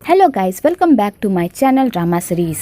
Hello guys, welcome back to my channel drama series.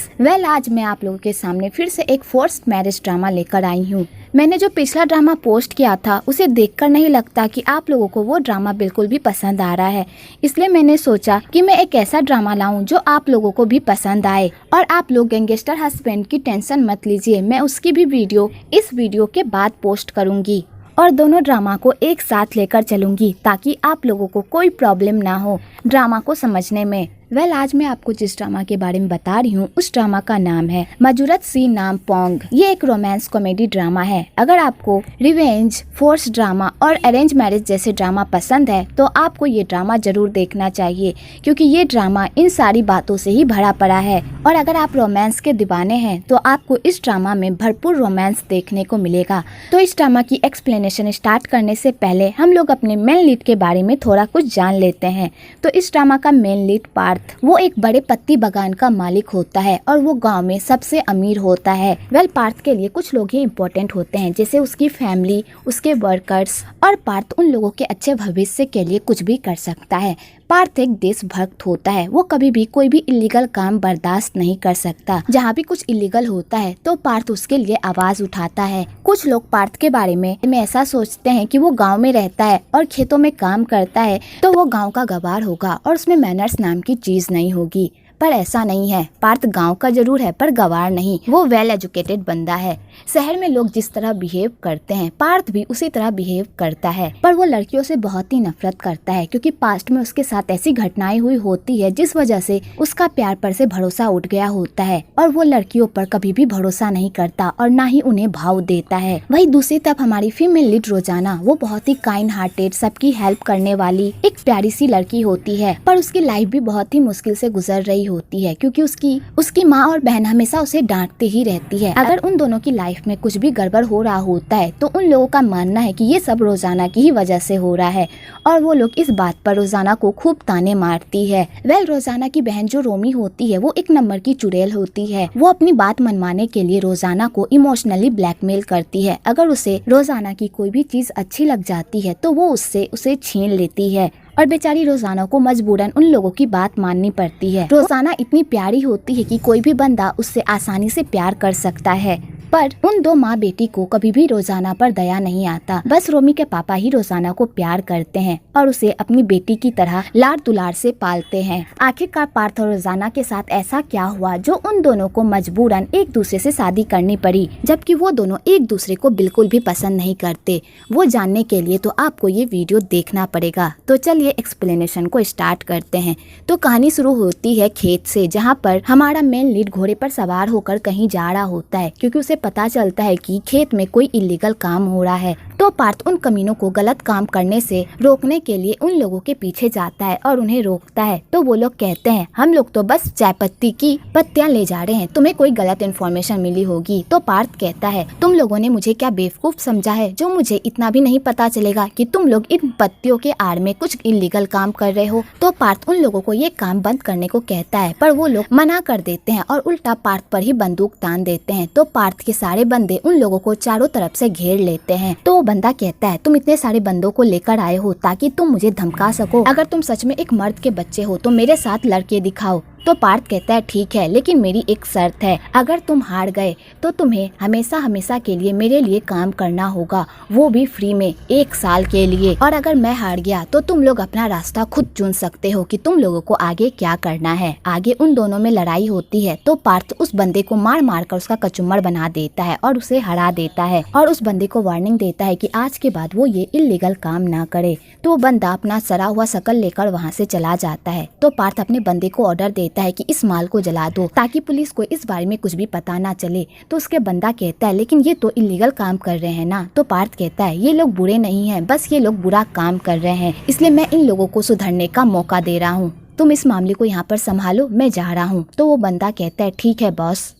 आज मैं आप लोगों के सामने फिर से एक फोर्स्ड मैरिज ड्रामा लेकर आई हूँ। मैंने जो पिछला ड्रामा पोस्ट किया था उसे देखकर नहीं लगता कि आप लोगों को वो ड्रामा बिल्कुल भी पसंद आ रहा है, इसलिए मैंने सोचा कि मैं एक ऐसा ड्रामा लाऊं जो आप लोगों को भी पसंद आए। और आप लोग गैंगस्टर हस्बैंड की टेंशन मत लीजिए, मैं उसकी भी वीडियो इस वीडियो के बाद पोस्ट करूँगी और दोनों ड्रामा को एक साथ लेकर चलूंगी ताकि आप लोगों को कोई प्रॉब्लम ना हो ड्रामा को समझने में। आज मैं आपको जिस ड्रामा के बारे में बता रही हूँ उस ड्रामा का नाम है मजुरत सी नाम पोंग। ये एक रोमांस कॉमेडी ड्रामा है। अगर आपको रिवेंज, फोर्स ड्रामा और अरेंज मैरिज जैसे ड्रामा पसंद है तो आपको ये ड्रामा जरूर देखना चाहिए, क्योंकि ये ड्रामा इन सारी बातों से ही भरा पड़ा है। और अगर आप रोमांस के दीवाने हैं तो आपको इस ड्रामा में भरपूर रोमांस देखने को मिलेगा। तो इस ड्रामा की एक्सप्लेनेशन स्टार्ट करने से पहले हम लोग अपने मेन लीड के बारे में थोड़ा कुछ जान लेते हैं। तो इस ड्रामा का मेन लीड पार्थ, वो एक बड़े पत्ती बागान का मालिक होता है और वो गांव में सबसे अमीर होता है। पार्थ के लिए कुछ लोग ही इम्पोर्टेंट होते हैं, जैसे उसकी फैमिली, उसके वर्कर्स, और पार्थ उन लोगों के अच्छे भविष्य के लिए कुछ भी कर सकता है। पार्थ एक देशभक्त होता है, वो कभी भी कोई भी इलीगल काम बर्दाश्त नहीं कर सकता। जहाँ भी कुछ इलीगल होता है तो पार्थ उसके लिए आवाज उठाता है। कुछ लोग पार्थ के बारे में ऐसा सोचते हैं कि वो गांव में रहता है और खेतों में काम करता है तो वो गांव का गवार होगा और उसमें मैनर्स नाम की चीज नहीं होगी, पर ऐसा नहीं है। पार्थ गांव का जरूर है पर गवार नहीं, वो वेल एजुकेटेड बंदा है। शहर में लोग जिस तरह बिहेव करते हैं पार्थ भी उसी तरह बिहेव करता है, पर वो लड़कियों से बहुत ही नफरत करता है, क्योंकि पास्ट में उसके साथ ऐसी घटनाएं हुई होती है जिस वजह से उसका प्यार पर से भरोसा उठ गया होता है और वो लड़कियों पर कभी भी भरोसा नहीं करता और ना ही उन्हें भाव देता है। वही दूसरी तरफ हमारी फीमेल लीड रोजाना, वो बहुत ही काइंड हार्टेड, सबकी हेल्प करने वाली एक प्यारी सी लड़की होती है, पर उसकी लाइफ भी बहुत ही मुश्किल से गुजर रही होती है, क्योंकि उसकी माँ और बहन हमेशा उसे डांटती ही रहती है। अगर उन दोनों की लाइफ में कुछ भी गड़बड़ हो रहा होता है तो उन लोगों का मानना है कि ये सब रोजाना की ही वजह से हो रहा है और वो लोग इस बात पर रोजाना को खूब ताने मारती है। रोजाना की बहन जो रोमी होती है वो एक नंबर की चुड़ैल होती है। वो अपनी बात मनवाने के लिए रोजाना को इमोशनली ब्लैकमेल करती है। अगर उसे रोजाना की कोई भी चीज अच्छी लग जाती है तो वो उसे छीन लेती है और बेचारी रोजाना को मजबूरन उन लोगों की बात माननी पड़ती है। रोजाना इतनी प्यारी होती है कि कोई भी बंदा उससे आसानी से प्यार कर सकता है, पर उन दो माँ बेटी को कभी भी रोजाना पर दया नहीं आता। बस रोमी के पापा ही रोजाना को प्यार करते हैं और उसे अपनी बेटी की तरह लाड़ दुलार से पालते हैं। आखिरकार पार्थ और रोजाना के साथ ऐसा क्या हुआ जो उन दोनों को मजबूरन एक दूसरे से शादी करनी पड़ी, जबकि वो दोनों एक दूसरे को बिल्कुल भी पसंद नहीं करते। वो जानने के लिए तो आपको ये वीडियो देखना पड़ेगा। तो चलिए एक्सप्लेनेशन को स्टार्ट करते हैं। तो कहानी शुरू होती है खेत से, जहाँ पर हमारा मेन लीड घोड़े पर सवार होकर कहीं जा रहा होता है, क्योंकि उसे पता चलता है कि खेत में कोई इलीगल काम हो रहा है। तो पार्थ उन कमीनों को गलत काम करने से रोकने के लिए उन लोगों के पीछे जाता है और उन्हें रोकता है। तो वो लोग कहते हैं हम लोग तो बस चाय पत्ती की पत्तियां ले जा रहे हैं, तुम्हें कोई गलत इन्फॉर्मेशन मिली होगी। तो पार्थ कहता है तुम लोगों ने मुझे क्या बेवकूफ समझा है जो मुझे इतना भी नहीं पता चलेगा कि तुम लोग इन पत्तियों के आड़ में कुछ इलीगल काम कर रहे हो। तो पार्थ उन लोगों को ये काम बंद करने को कहता है, पर वो लोग मना कर देते हैं और उल्टा पार्थ पर ही बंदूक तान देते हैं। तो पार्थ के सारे बंदे उन लोगों को चारों तरफ से घेर लेते हैं। तो वो बंदा कहता है तुम इतने सारे बंदों को लेकर आए हो ताकि तुम मुझे धमका सको। अगर तुम सच में एक मर्द के बच्चे हो तो मेरे साथ लड़के दिखाओ। तो पार्थ कहता है ठीक है, लेकिन मेरी एक शर्त है, अगर तुम हार गए तो तुम्हें हमेशा हमेशा के लिए मेरे लिए काम करना होगा, वो भी फ्री में 1 साल के लिए। और अगर मैं हार गया तो तुम लोग अपना रास्ता खुद चुन सकते हो कि तुम लोगों को आगे क्या करना है। आगे उन दोनों में लड़ाई होती है तो पार्थ उस बंदे को मार मार कर उसका कचुम्बर बना देता है और उसे हरा देता है और उस बंदे को वार्निंग देता है कि आज के बाद वो ये इलीगल काम ना करे। तो वो बंदा अपना सड़ा हुआ शकल लेकर वहाँ से चला जाता है। तो पार्थ अपने बंदे को ऑर्डर देता है कि इस माल को जला दो ताकि पुलिस को इस बारे में कुछ भी पता ना चले। तो उसके बंदा कहता है लेकिन ये तो इलीगल काम कर रहे हैं ना। तो पार्थ कहता है ये लोग बुरे नहीं हैं, बस ये लोग बुरा काम कर रहे हैं, इसलिए मैं इन लोगों को सुधरने का मौका दे रहा हूँ। तुम इस मामले को यहाँ पर संभालो, मैं जा रहा हूँ। तो वो बंदा कहता है ठीक है बॉस।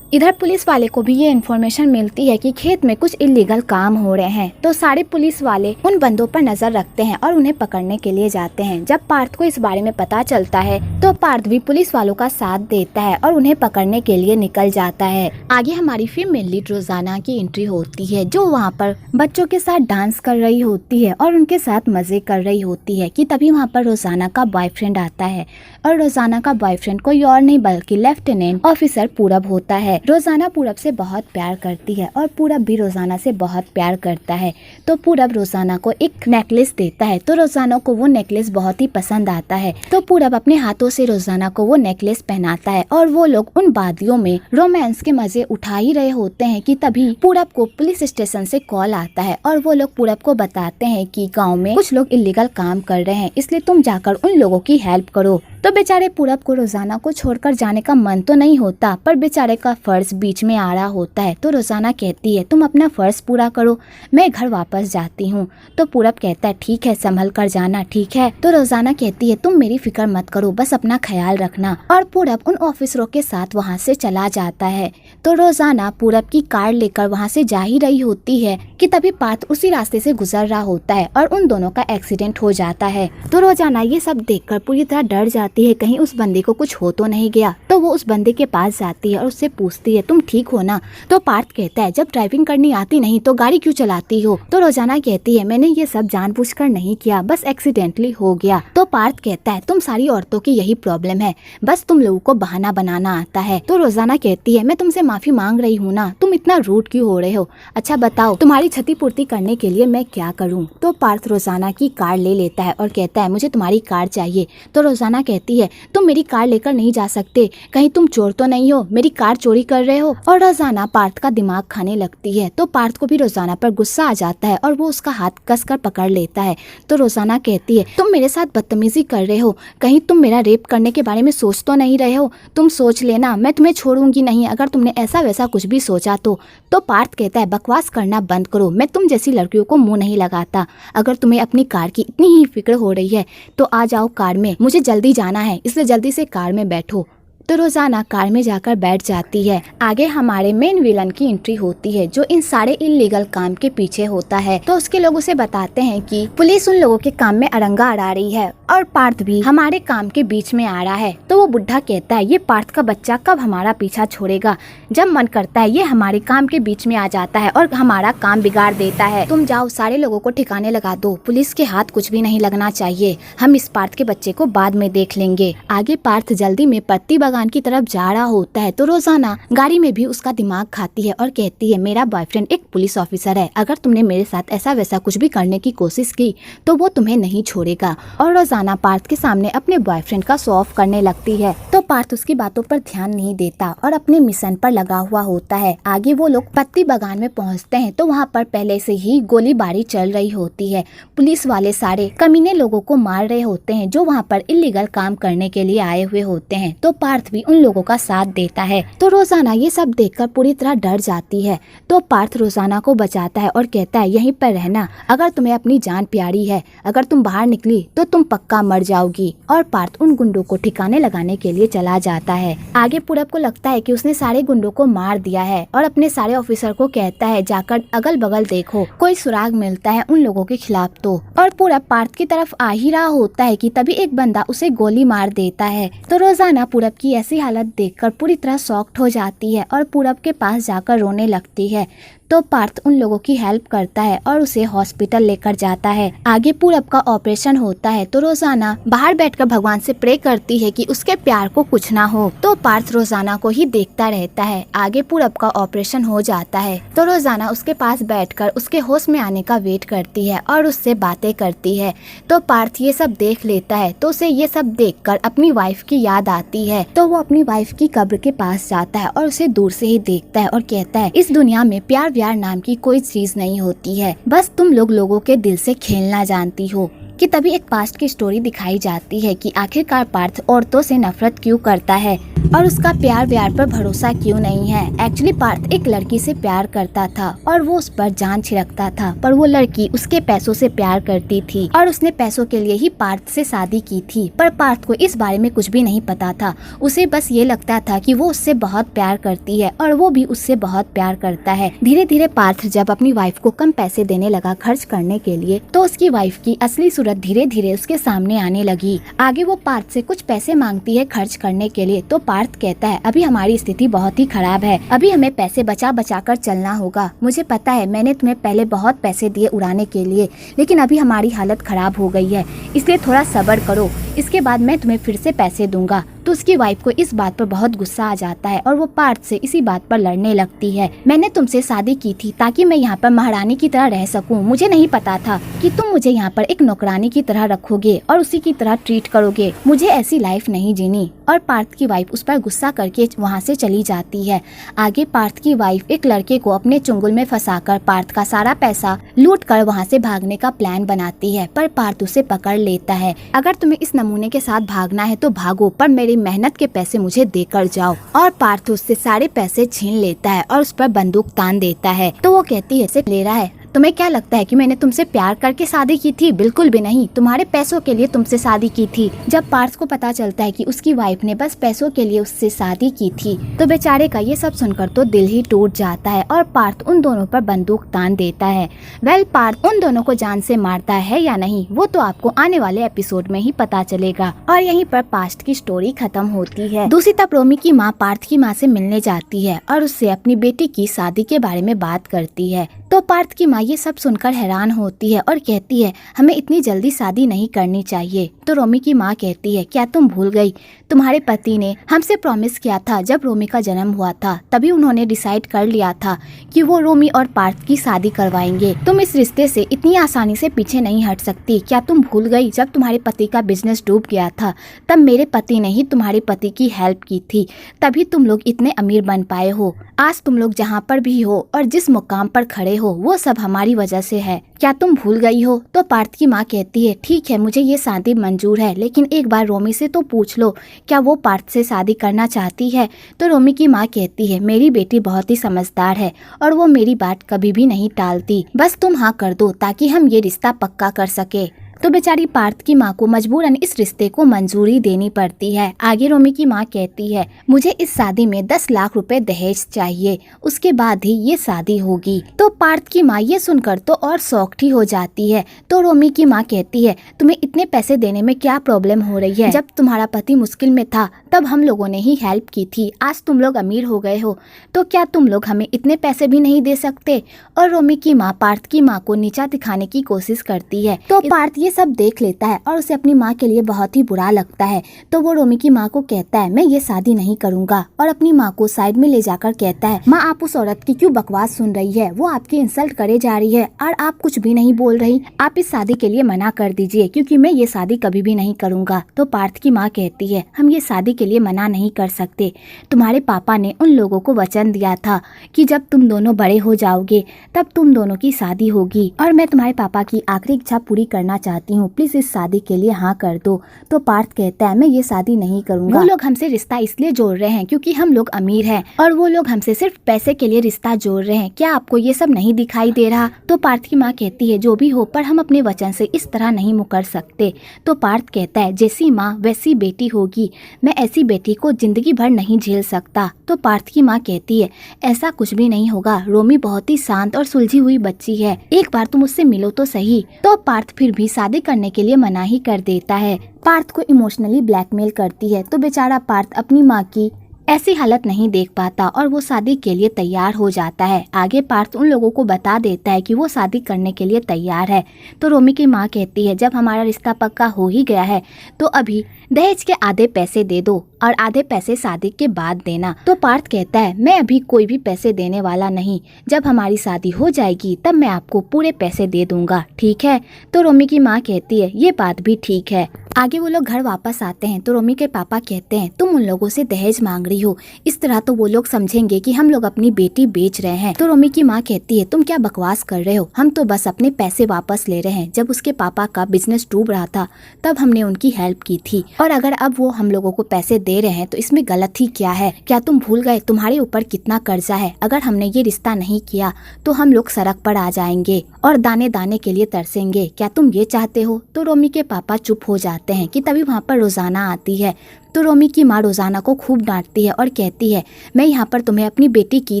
इधर पुलिस वाले को भी ये इन्फॉर्मेशन मिलती है कि खेत में कुछ इलीगल काम हो रहे हैं। तो सारे पुलिस वाले उन बंदों पर नजर रखते हैं और उन्हें पकड़ने के लिए जाते हैं। जब पार्थ को इस बारे में पता चलता है तो पार्थ भी पुलिस वालों का साथ देता है और उन्हें पकड़ने के लिए निकल जाता है। आगे हमारी फीमेल लीड रोजाना की एंट्री होती है, जो वहाँ पर बच्चों के साथ डांस कर रही होती है और उनके साथ मजे कर रही होती है कि तभी वहाँ पर रोजाना का बॉयफ्रेंड आता है और रोजाना का बॉयफ्रेंड कोई और नहीं बल्कि लेफ्टिनेंट ऑफिसर पूरब होता है। रोजाना पूरब से बहुत प्यार करती है और पूरब भी रोजाना से बहुत प्यार करता है। तो पूरब रोजाना को एक नेकलेस देता है, तो रोजाना को वो नेकलेस बहुत ही पसंद आता है। तो पूरब अपने हाथों से रोजाना को वो नेकलेस पहनाता है और वो लोग उन वादियों में रोमांस के मजे उठा ही रहे होते हैं कि तभी पूरब को पुलिस स्टेशन से कॉल आता है और वो लोग पूरब को बताते हैं कि गांव में कुछ लोग इलीगल काम कर रहे हैं, इसलिए तुम जाकर उन लोगों की हेल्प करो। तो बेचारे पूरब को रोजाना को छोड़कर जाने का मन तो नहीं होता, पर बेचारे का फर्ज बीच में आ रहा होता है। तो रोजाना कहती है तुम अपना फर्ज पूरा करो, मैं घर वापस जाती हूँ। तो पूरब कहता है ठीक है, संभल कर जाना, ठीक है। तो रोजाना कहती है तुम मेरी फिक्र मत करो, बस अपना ख्याल रखना। और पूरब उन ऑफिसरों के साथ वहाँ से चला जाता है। तो रोजाना पूरब की कार लेकर वहाँ से जा ही रही होती है कि तभी पार्थ उसी रास्ते से गुजर रहा होता है और उन दोनों का एक्सीडेंट हो जाता है। तो रोजाना ये सब देखकर पूरी तरह डर जाती है, कहीं उस बंदे को कुछ हो तो नहीं गया। तो वो उस बंदे के पास जाती है और उससे पूछती है तुम ठीक हो ना। तो पार्थ कहता है जब ड्राइविंग करनी आती नहीं तो गाड़ी क्यों चलाती हो। तो रोजाना कहती है मैंने ये सब जानबूझकर नहीं किया, बस एक्सीडेंटली हो गया। तो पार्थ कहता है तुम सारी औरतों की यही प्रॉब्लम है, बस तुम लोगों को बहाना बनाना आता है। तो रोजाना कहती है मैं तुमसे माफी मांग रही हूँ ना, तुम इतना रूड क्यों हो रहे हो। अच्छा बताओ तुम्हारी क्षतिपूर्ति करने के लिए मैं क्या करूँ। तो पार्थ रोजाना की कार ले लेता है और कहता है मुझे तुम्हारी कार चाहिए। तो रोजाना कहती है तुम मेरी कार लेकर नहीं जा सकते, कहीं तुम चोर तो नहीं हो, मेरी कार चोरी कर रहे हो। और रोजाना पार्थ का दिमाग खाने लगती है। तो पार्थ को भी रोजाना पर गुस्सा आ जाता है और वो उसका हाथ कसकर पकड़ लेता है। तो रोजाना कहती है तुम मेरे साथ बदतमीजी कर रहे हो, कहीं तुम मेरा रेप करने के बारे में सोच तो नहीं रहे हो। तुम सोच लेना, मैं तुम्हें छोड़ूंगी नहीं अगर तुमने ऐसा वैसा कुछ भी सोचा तो पार्थ कहता है बकवास करना बंद करो, मैं तुम जैसी लड़कियों को मुंह नहीं लगाता। अगर तुम्हें अपनी कार की इतनी ही फिक्र हो रही है तो आ जाओ कार में, मुझे जल्दी जाना है, इसलिए जल्दी से कार में बैठो। तो रोजाना कार में जाकर बैठ जाती है। आगे हमारे मेन विलन की एंट्री होती है जो इन सारे इलीगल काम के पीछे होता है। तो उसके लोग उसे बताते हैं कि पुलिस उन लोगों के काम में अड़ंगा अड़ा रही है और पार्थ भी हमारे काम के बीच में आ रहा है। तो वो बुढ़ा कहता है ये पार्थ का बच्चा कब हमारा पीछा छोड़ेगा, जब मन करता है ये हमारे काम के बीच में आ जाता है और हमारा काम बिगाड़ देता है। तुम जाओ सारे लोगों को ठिकाने लगा दो, पुलिस के हाथ कुछ भी नहीं लगना चाहिए, हम इस पार्थ के बच्चे को बाद में देख लेंगे। आगे पार्थ जल्दी में पत्ती बागान की तरफ जा रहा होता है। तो रोजाना गाड़ी में भी उसका दिमाग खाती है और कहती है मेरा बॉयफ्रेंड एक पुलिस ऑफिसर है, अगर तुमने मेरे साथ ऐसा वैसा कुछ भी करने की कोशिश की तो वो तुम्हें नहीं छोड़ेगा। और रोजाना पार्थ के सामने अपने बॉयफ्रेंड का शो ऑफ करने लगती है। तो पार्थ उसकी बातों पर ध्यान नहीं देता और अपने मिशन पर लगा हुआ होता है। आगे वो लोग पत्ती बागान में पहुंचते हैं तो वहाँ पर पहले से ही गोलीबारी चल रही होती है। पुलिस वाले सारे कमीने लोगों को मार रहे होते हैं जो वहाँ पर इलीगल काम करने के लिए आए हुए होते हैं। तो पार्थ भी उन लोगों का साथ देता है। तो रोजाना ये सब देखकर पूरी तरह डर जाती है। तो पार्थ रोजाना को बचाता है और कहता है यहीं पर रहना, अगर तुम्हें अपनी जान प्यारी है, अगर तुम बाहर निकली तो तुम पक्का मर जाओगी। और पार्थ उन गुंडों को ठिकाने लगाने के लिए चला जाता है। आगे पूरब को लगता है कि उसने सारे गुंडों को मार दिया है और अपने सारे ऑफिसर को कहता है जाकर अगल बगल देखो कोई सुराग मिलता है उन लोगों के खिलाफ। तो और पूरब पार्थ की तरफ आ ही रहा होता है कि तभी एक बंदा उसे गोली मार देता है। तो रोजाना पूरब की ऐसी हालत देखकर पूरी तरह शॉक्ड हो जाती है और पूरब के पास जाकर रोने लगती है। तो पार्थ उन लोगों की हेल्प करता है और उसे हॉस्पिटल लेकर जाता है। आगे पूरब का ऑपरेशन होता है। तो रोजाना बाहर बैठकर भगवान से प्रे करती है कि उसके प्यार को कुछ ना हो। तो पार्थ रोजाना को ही देखता रहता है। आगे पूरब का ऑपरेशन हो जाता है तो रोजाना उसके पास बैठकर उसके होश में आने का वेट करती है और उससे बातें करती है। तो पार्थ ये सब देख लेता है तो उसे ये सब देखकर अपनी वाइफ की याद आती है। तो वो अपनी वाइफ की कब्र के पास जाता है और उसे दूर से ही देखता है और कहता है इस दुनिया में प्यार नाम की कोई चीज नहीं होती है, बस तुम लोगों के दिल से खेलना जानती हो। कि तभी एक पास्ट की स्टोरी दिखाई जाती है कि आखिरकार पार्थ औरतों से नफरत क्यों करता है और उसका प्यार व्यार पर भरोसा क्यों नहीं है। एक्चुअली पार्थ एक लड़की से प्यार करता था और वो उस पर जान छिड़कता था, पर वो लड़की उसके पैसों से प्यार करती थी और उसने पैसों के लिए ही पार्थ से शादी की थी। पर पार्थ को इस बारे में कुछ भी नहीं पता था। उसे बस ये लगता था कि वो उससे बहुत प्यार करती है और वो भी उससे बहुत प्यार करता है। धीरे धीरे पार्थ जब अपनी वाइफ को कम पैसे देने लगा खर्च करने के लिए तो उसकी वाइफ की असली सूरत धीरे धीरे उसके सामने आने लगी। आगे वो पार्थ से कुछ पैसे मांगती है खर्च करने के लिए तो पार्थ पार्थ कहता है अभी हमारी स्थिति बहुत ही खराब है, अभी हमें पैसे बचा बचा कर चलना होगा। मुझे पता है मैंने तुम्हें पहले बहुत पैसे दिए उड़ाने के लिए, लेकिन अभी हमारी हालत खराब हो गई है, इसलिए थोड़ा सब्र करो, इसके बाद मैं तुम्हें फिर से पैसे दूंगा। तो उसकी वाइफ को इस बात पर बहुत गुस्सा आ जाता है और वो पार्थ से इसी बात पर लड़ने लगती है। मैंने तुमसे शादी की थी ताकि मैं यहाँ पर महारानी की तरह रह सकूं। मुझे नहीं पता था कि तुम मुझे यहाँ पर एक नौकरानी की तरह रखोगे और उसी की तरह ट्रीट करोगे। मुझे ऐसी लाइफ नहीं जीनी। और पार्थ की वाइफ उस पर गुस्सा करके वहाँ से चली जाती है। आगे पार्थ की वाइफ एक लड़के को अपने चुंगल में फंसाकर पार्थ का सारा पैसा लूट कर वहाँ से भागने का प्लान बनाती है, पर पार्थ उसे पकड़ लेता है। अगर तुम्हें इस नमूने के साथ भागना है तो भागो, पर मेरी मेहनत के पैसे मुझे देकर जाओ। और पार्थ उससे सारे पैसे छीन लेता है और उस पर बंदूक तान देता है। तो वो कहती है इसे ले रहा है, तुम्हें क्या लगता है कि मैंने तुमसे प्यार करके शादी की थी? बिल्कुल भी नहीं, तुम्हारे पैसों के लिए तुमसे शादी की थी। जब पार्थ को पता चलता है कि उसकी वाइफ ने बस पैसों के लिए उससे शादी की थी तो बेचारे का ये सब सुनकर तो दिल ही टूट जाता है और पार्थ उन दोनों पर बंदूक तान देता है। पार्थ उन दोनों को जान से मारता है या नहीं वो तो आपको आने वाले एपिसोड में ही पता चलेगा। और यहीं पर पास्ट की स्टोरी खत्म होती है। दूसरी तरफ रोमी की माँ पार्थ की माँ से मिलने जाती है और उससे अपनी बेटी की शादी के बारे में बात करती है। तो पार्थ की माँ ये सब सुनकर हैरान होती है और कहती है हमें इतनी जल्दी शादी नहीं करनी चाहिए। तो रोमी की माँ कहती है क्या तुम भूल गई, तुम्हारे पति ने हमसे प्रॉमिस किया था जब रोमी का जन्म हुआ था, तभी उन्होंने डिसाइड कर लिया था कि वो रोमी और पार्थ की शादी करवाएंगे। तुम इस रिश्ते से इतनी आसानी से पीछे नहीं हट सकती। क्या तुम भूल गई जब तुम्हारे पति का बिजनेस डूब गया था तब मेरे पति ने ही तुम्हारे पति की हेल्प की थी, तभी तुम लोग इतने अमीर बन पाए हो। आज तुम लोग जहाँ पर भी हो और जिस मुकाम पर खड़े हो वो सब हमारी वजह से है। क्या तुम भूल गई हो? तो पार्थ की माँ कहती है ठीक है मुझे ये शादी मंजूर है, लेकिन एक बार रोमी से तो पूछ लो क्या वो पार्थ से शादी करना चाहती है। तो रोमी की माँ कहती है मेरी बेटी बहुत ही समझदार है और वो मेरी बात कभी भी नहीं टालती, बस तुम हाँ कर दो ताकि हम ये रिश्ता पक्का कर सके। तो बेचारी पार्थ की माँ को मजबूरन इस रिश्ते को मंजूरी देनी पड़ती है। आगे रोमी की माँ कहती है मुझे इस शादी में 10 लाख रुपए दहेज चाहिए, उसके बाद ही ये शादी होगी। तो पार्थ की माँ ये सुनकर तो और शॉक्ड ही हो जाती है। तो रोमी की माँ कहती है तुम्हें इतने पैसे देने में क्या प्रॉब्लम हो रही है? जब तुम्हारा पति मुश्किल में था तब हम लोगों ने ही हेल्प की थी, आज तुम लोग अमीर हो गए हो तो क्या तुम लोग हमें इतने पैसे भी नहीं दे सकते? और रोमी की माँ पार्थ की माँ को नीचा दिखाने की कोशिश करती है। तो पार्थ ये सब देख लेता है और उसे अपनी माँ के लिए बहुत ही बुरा लगता है। तो वो रोमी की माँ को कहता है मैं ये शादी नहीं करूँगा और अपनी माँ को साइड में ले जाकर कहता है माँ आप उस औरत की क्यों बकवास सुन रही है, वो आपकी इंसल्ट करे जा रही है और आप कुछ भी नहीं बोल रही, आप इस शादी के लिए मना कर दीजिए क्योंकि मैं ये शादी कभी भी नहीं करूँगा। तो पार्थ की माँ कहती है हम ये शादी के लिए मना नहीं कर सकते, तुम्हारे पापा ने उन लोगों को वचन दिया था कि जब तुम दोनों बड़े हो जाओगे तब तुम दोनों की शादी होगी और मैं तुम्हारे पापा की आखिरी इच्छा पूरी करना चाहती हूँ, प्लीज इस शादी के लिए हाँ कर दो। तो पार्थ कहता है मैं ये शादी नहीं करूँगा, वो लोग हमसे रिश्ता इसलिए जोड़ रहे हैं क्योंकि हम लोग अमीर हैं और वो लोग हमसे सिर्फ पैसे के लिए रिश्ता जोड़ रहे हैं, क्या आपको ये सब नहीं दिखाई दे रहा? तो पार्थ की माँ कहती है जो भी हो पर हम अपने वचन से इस तरह नहीं मुकर सकते। तो पार्थ कहता है जैसी माँ वैसी बेटी होगी, मैं ऐसी बेटी को जिंदगी भर नहीं झेल सकता। तो पार्थ की माँ कहती है ऐसा कुछ भी नहीं होगा, रोमी बहुत ही शांत और सुलझी हुई बच्ची है, एक बार तुम उससे मिलो तो सही। तो पार्थ फिर भी शादी करने के लिए मना ही कर देता है। पार्थ को इमोशनली ब्लैकमेल करती है। तो बेचारा पार्थ अपनी माँ की ऐसी हालत नहीं देख पाता और वो शादी के लिए तैयार हो जाता है। आगे पार्थ उन लोगों को बता देता है कि वो शादी करने के लिए तैयार है। तो रोमी की माँ कहती है जब हमारा रिश्ता पक्का हो ही गया है तो अभी दहेज के आधे पैसे दे दो और आधे पैसे शादी के बाद देना। तो पार्थ कहता है मैं अभी कोई भी पैसे देने वाला नहीं, जब हमारी शादी हो जाएगी तब मैं आपको पूरे पैसे दे दूंगा, ठीक है? तो रोमी की माँ कहती है ये बात भी ठीक है। आगे वो लोग घर वापस आते हैं तो रोमी के पापा कहते हैं तुम उन लोगों से दहेज मांग रही हो, इस तरह तो वो लोग समझेंगे कि हम लोग अपनी बेटी बेच रहे हैं। तो रोमी की माँ कहती है तुम क्या बकवास कर रहे हो, हम तो बस अपने पैसे वापस ले रहे हैं, जब उसके पापा का बिजनेस डूब रहा था तब हमने उनकी हेल्प की थी और अगर अब वो हम लोगों को पैसे दे रहे हैं तो इसमें गलत ही क्या है? क्या तुम भूल गए तुम्हारे ऊपर कितना कर्जा है? अगर हमने ये रिश्ता नहीं किया तो हम लोग सड़क पर आ जाएंगे और दाने दाने के लिए तरसेंगे, क्या तुम ये चाहते हो? तो रोमी के पापा चुप हो जाते हैं कि तभी वहाँ पर रोजाना आती है। तो रोमी की माँ रोजाना को खूब डांटती है और कहती है, मैं यहाँ पर तुम्हें अपनी बेटी की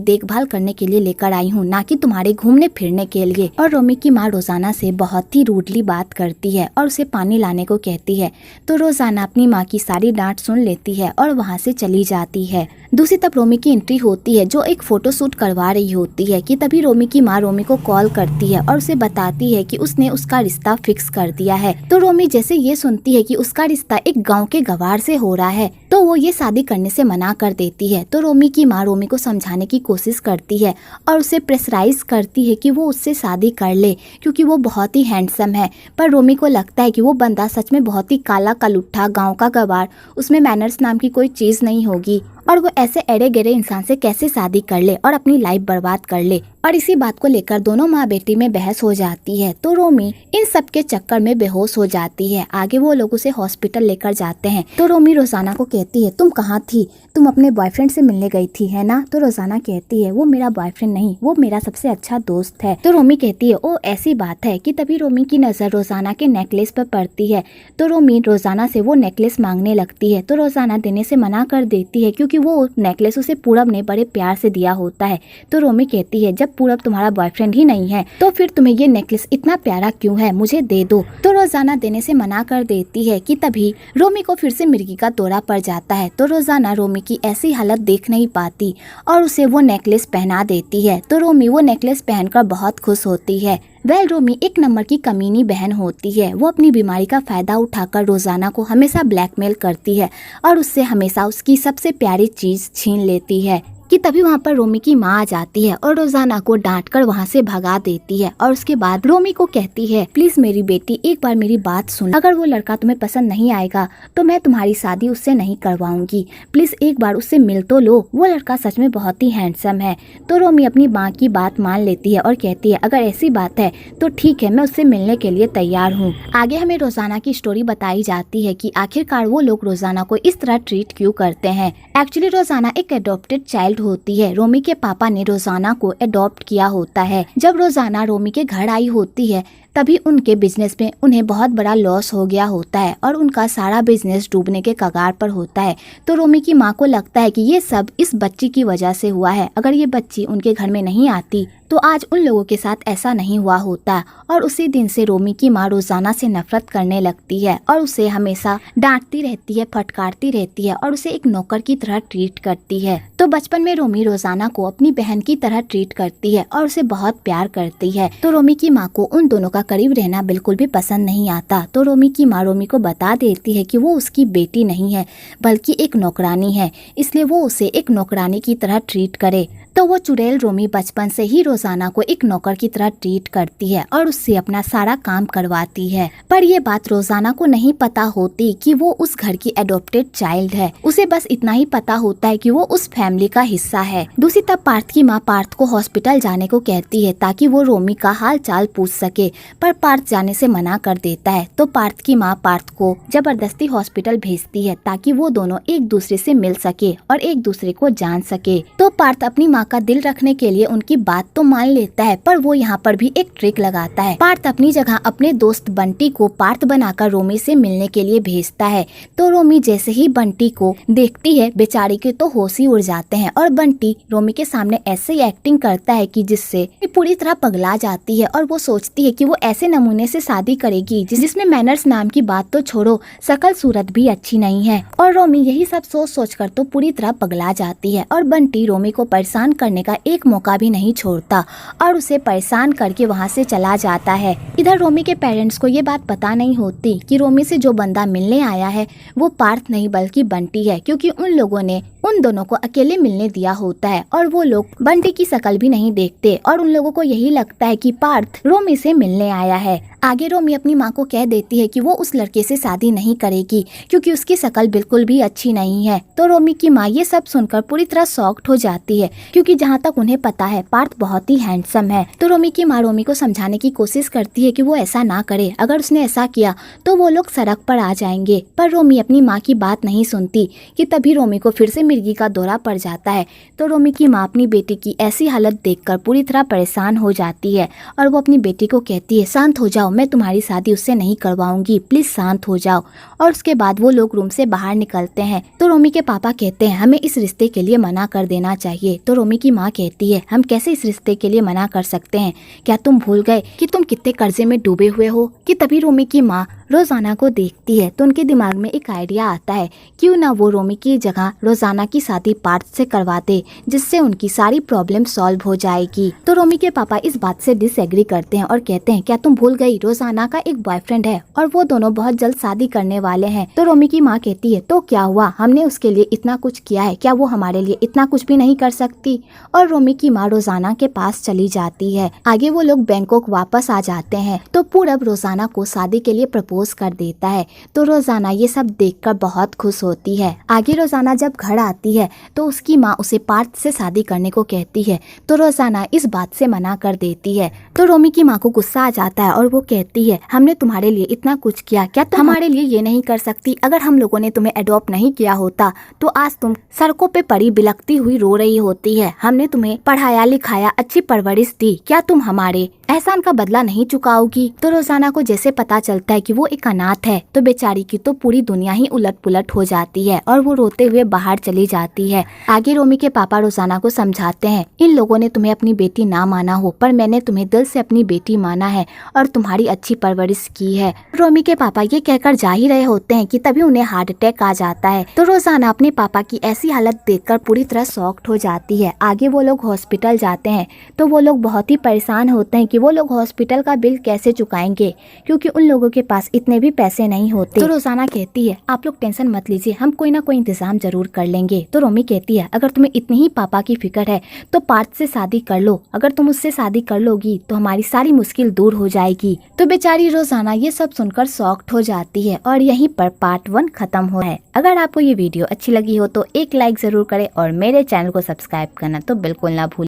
देखभाल करने के लिए लेकर आई हूँ, ना कि तुम्हारे घूमने फिरने के लिए। और रोमी की माँ रोजाना से बहुत ही रूडली बात करती है और उसे पानी लाने को कहती है। तो रोजाना अपनी माँ की सारी डांट सुन लेती है और वहाँ से चली जाती है। दूसरी तरफ रोमी की एंट्री होती है, जो एक फोटो शूट करवा रही होती है कि तभी रोमी की माँ रोमी को कॉल करती है और उसे बताती है कि उसने उसका रिश्ता फिक्स कर दिया है। तो रोमी जैसे ये सुनती है कि उसका रिश्ता एक गांव के गवार से हो रहा है, तो वो ये शादी करने से मना कर देती है। तो रोमी की माँ रोमी को समझाने की कोशिश करती है और उसे प्रेशराइज करती है कि वो उससे शादी कर ले, क्योंकि वो बहुत ही हैंडसम है। पर रोमी को लगता है कि वो बंदा सच में बहुत ही काला कलुट्ठा, गाँव का गवार, उसमें मैनर्स नाम की कोई चीज नहीं होगी और वो ऐसे एड़े गहरे इंसान से कैसे शादी कर ले और अपनी लाइफ बर्बाद कर ले। और इसी बात को लेकर दोनों माँ बेटी में बहस हो जाती है। तो रोमी इन सब के चक्कर में बेहोश हो जाती है। आगे वो लोग उसे हॉस्पिटल लेकर जाते हैं। तो रोमी रोजाना को कहती है, तुम कहाँ थी? तुम अपने बॉयफ्रेंड से मिलने गई थी, है ना? तो रोजाना कहती है, वो मेरा बॉयफ्रेंड नहीं, वो मेरा सबसे अच्छा दोस्त है। तो रोमी कहती है, ओ ऐसी बात है। कि तभी रोमी की नजर रोजाना के नेकलेस पर पड़ती है। तो रोमी रोजाना से वो नेकलेस मांगने लगती है। तो रोजाना देने से मना कर देती है, क्योंकि वो नेकलेस उसे पूरब ने बड़े प्यार से दिया होता है। तो रोमी कहती है, जब पूरब तुम्हारा बॉयफ्रेंड ही नहीं है तो फिर तुम्हें ये नेकलेस इतना प्यारा क्यों है, मुझे दे दो। तो रोजाना देने से मना कर देती है। कि तभी रोमी को फिर से मिर्गी का दौरा पड़ जाता है। तो रोजाना रोमी की ऐसी हालत देख नहीं पाती और उसे वो नेकलेस पहना देती है। तो रोमी वो नेकलेस पहनकर बहुत खुश होती है। रोमी एक नंबर की कमीनी बहन होती है। वो अपनी बीमारी का फायदा उठाकर रोजाना को हमेशा ब्लैकमेल करती है और उससे हमेशा उसकी सबसे प्यारी चीज छीन लेती है। कि तभी वहाँ पर रोमी की माँ आ जाती है और रोजाना को डांटकर वहाँ से भगा देती है। और उसके बाद रोमी को कहती है, प्लीज मेरी बेटी एक बार मेरी बात सुन, अगर वो लड़का तुम्हें पसंद नहीं आएगा तो मैं तुम्हारी शादी उससे नहीं करवाऊंगी, प्लीज एक बार उससे मिल तो लो, वो लड़का सच में बहुत ही हैंडसम है। तो रोमी अपनी माँ की बात मान लेती है और कहती है, अगर ऐसी बात है तो ठीक है, मैं उससे मिलने के लिए तैयार हूँ। आगे हमें रोजाना की स्टोरी बताई जाती है कि आखिरकार वो लोग रोजाना को इस तरह ट्रीट क्यों करते हैं। एक्चुअली रोजाना एक एडॉप्टेड चाइल्ड होती है। रोमी के पापा ने रोजाना को अडॉप्ट किया होता है। जब रोजाना रोमी के घर आई होती है तभी उनके बिजनेस में उन्हें बहुत बड़ा लॉस हो गया होता है और उनका सारा बिजनेस डूबने के कगार पर होता है। तो रोमी की माँ को लगता है कि ये सब इस बच्ची की वजह से हुआ है। अगर ये बच्ची उनके घर में नहीं आती तो आज उन लोगों के साथ ऐसा नहीं हुआ होता। और उसी दिन से रोमी की माँ रोजाना से नफरत करने लगती है और उसे हमेशा डांटती रहती है, फटकारती रहती है और उसे एक नौकर की तरह ट्रीट करती है। तो बचपन में रोमी रोजाना को अपनी बहन की तरह ट्रीट करती है और उसे बहुत प्यार करती है। तो रोमी की माँ को उन दोनों का करीब रहना बिल्कुल भी पसंद नहीं आता। तो रोमी की माँ रोमी को बता देती है कि वो उसकी बेटी नहीं है बल्कि एक नौकरानी है, इसलिए वो उसे एक नौकरानी की तरह ट्रीट करे। तो वो चुड़ैल रोमी बचपन से ही रोजाना को एक नौकर की तरह ट्रीट करती है और उससे अपना सारा काम करवाती है। पर ये बात रोजाना को नहीं पता होती कि वो उस घर की एडॉप्टेड चाइल्ड है। उसे बस इतना ही पता होता है कि वो उस फैमिली का हिस्सा है। दूसरी तरफ पार्थ की माँ पार्थ को हॉस्पिटल जाने को कहती है ताकि वो रोमी का हाल चाल पूछ सके, पर पार्थ जाने से मना कर देता है। तो पार्थ की माँ पार्थ को जबरदस्ती हॉस्पिटल भेजती है ताकि वो दोनों एक दूसरे से मिल सके और एक दूसरे को जान सके। तो पार्थ अपनी माँ का दिल रखने के लिए उनकी बात तो मान लेता है, पर वो यहाँ पर भी एक ट्रिक लगाता है। पार्थ अपनी जगह अपने दोस्त बंटी को पार्थ बनाकर रोमी से मिलने के लिए भेजता है। तो रोमी जैसे ही बंटी को देखती है बेचारी के तो होश ही उड़ जाते हैं और बंटी रोमी के सामने ऐसे ही एक्टिंग करता है कि जिससे पूरी तरह पगला जाती है और वो सोचती है कि वो ऐसे नमूने से शादी करेगी जिसमें मैनर्स नाम की बात तो छोड़ो, शकल सूरत भी अच्छी नहीं है। और रोमी यही सब सोच सोच कर तो पूरी तरह पगला जाती है और बंटी रोमी को परेशान करने का एक मौका भी नहीं छोड़ता और उसे परेशान करके वहाँ से चला जाता है। इधर रोमी के पेरेंट्स को ये बात पता नहीं होती कि रोमी से जो बंदा मिलने आया है वो पार्थ नहीं बल्कि बंटी है, क्योंकि उन लोगों ने उन दोनों को अकेले मिलने दिया होता है और वो लोग बंटी की शकल भी नहीं देखते और उन लोगों को यही लगता है कि पार्थ रोमी से मिलने आया है। आगे रोमी अपनी माँ को कह देती है कि वो उस लड़के से शादी नहीं करेगी क्योंकि उसकी शकल बिल्कुल भी अच्छी नहीं है। तो रोमी की माँ ये सब सुनकर पूरी तरह शॉक्ड हो जाती है क्योंकि क्योंकि जहाँ तक उन्हें पता है पार्थ बहुत ही हैंडसम है। तो रोमी की माँ रोमी को समझाने की कोशिश करती है कि वो ऐसा ना करे, अगर उसने ऐसा किया तो वो लोग सड़क पर आ जाएंगे। पर रोमी अपनी माँ की बात नहीं सुनती कि तभी रोमी को फिर से मिर्गी का दौरा पड़ जाता है। तो रोमी की माँ अपनी बेटी की ऐसी हालत देखकर पूरी तरह परेशान हो जाती है और वो अपनी बेटी को कहती है, शांत हो जाओ, मैं तुम्हारी शादी उससे नहीं करवाऊंगी, प्लीज शांत हो जाओ। और उसके बाद वो लोग रूम से बाहर निकलते हैं। तो रोमी के पापा कहते हैं हमें इस रिश्ते के लिए मना कर देना चाहिए। तो रोमी की माँ कहती है, हम कैसे इस रिश्ते के लिए मना कर सकते हैं, क्या तुम भूल गए कि तुम कितने कर्जे में डूबे हुए हो। कि तभी रोमी की माँ रोजाना को देखती है तो उनके दिमाग में एक आइडिया आता है, क्यों ना वो रोमी की जगह रोजाना की शादी पार्थ से करवा दे, जिससे उनकी सारी प्रॉब्लम सॉल्व हो जाएगी। तो रोमी के पापा इस बात से डिसएग्री करते हैं और कहते हैं, क्या तुम भूल गई रोजाना का एक बॉयफ्रेंड है और वो दोनों बहुत जल्द शादी करने वाले हैं। तो रोमी की माँ कहती है, तो क्या हुआ, हमने उसके लिए इतना कुछ किया है, क्या वो हमारे लिए इतना कुछ भी नहीं कर सकती। और रोमी की माँ रोजाना के पास चली जाती है। आगे वो लोग बैंकॉक वापस आ जाते हैं। तो पूरब रोजाना को शादी के लिए प्रपोज कर देता है। तो रोजाना ये सब देखकर बहुत खुश होती है। आगे रोजाना जब घर आती है तो उसकी माँ उसे पार्थ से शादी करने को कहती है। तो रोजाना इस बात से मना कर देती है। तो रोमी की माँ को गुस्सा आ जाता है और वो कहती है, हमने तुम्हारे लिए इतना कुछ किया, क्या तुम हमारे लिए ये नहीं कर सकती। अगर हम लोगों ने तुम्हें अडॉप्ट नहीं किया होता तो आज तुम सड़कों पे पड़ी बिलखती हुई रो रही होती है। हमने तुम्हें पढ़ाया लिखाया, अच्छी परवरिश दी, क्या तुम हमारे एहसान का बदला नहीं चुकाओगी। तो रोजाना को जैसे पता चलता है कि वो एक अनाथ है तो बेचारी की तो पूरी दुनिया ही उलट पुलट हो जाती है और वो रोते हुए बाहर चली जाती है। आगे रोमी के पापा रोजाना को समझाते हैं, इन लोगों ने तुम्हें अपनी बेटी ना माना हो, पर मैंने तुम्हें दिल से अपनी बेटी माना है और तुम्हारी अच्छी परवरिश की है। रोमी के पापा ये कहकर जा ही रहे होते हैं कि तभी उन्हें हार्ट अटैक आ जाता है। तो रोजाना अपने पापा की ऐसी हालत देखकर पूरी तरह शॉक्ड हो जाती है। आगे वो लोग हॉस्पिटल जाते हैं तो वो लोग बहुत ही परेशान होते हैं कि वो लोग हॉस्पिटल का बिल कैसे चुकाएंगे, क्योंकि उन लोगों के पास इतने भी पैसे नहीं होते। तो रोजाना कहती है, आप लोग टेंशन मत लीजिए, हम कोई ना कोई इंतजाम जरूर कर लेंगे। तो रोमी कहती है, अगर तुम्हें इतनी ही पापा की फिक्र है तो पार्थ से शादी कर लो, अगर तुम उससे शादी कर लोगी तो हमारी सारी मुश्किल दूर हो जाएगी। तो बेचारी रोजाना ये सब सुनकर शॉक्ड हो जाती है और यहीं पर पार्ट 1 खत्म हो है। अगर आपको ये वीडियो अच्छी लगी हो तो एक लाइक जरूर करें और मेरे चैनल को सब्सक्राइब करना तो बिल्कुल ना भूलें।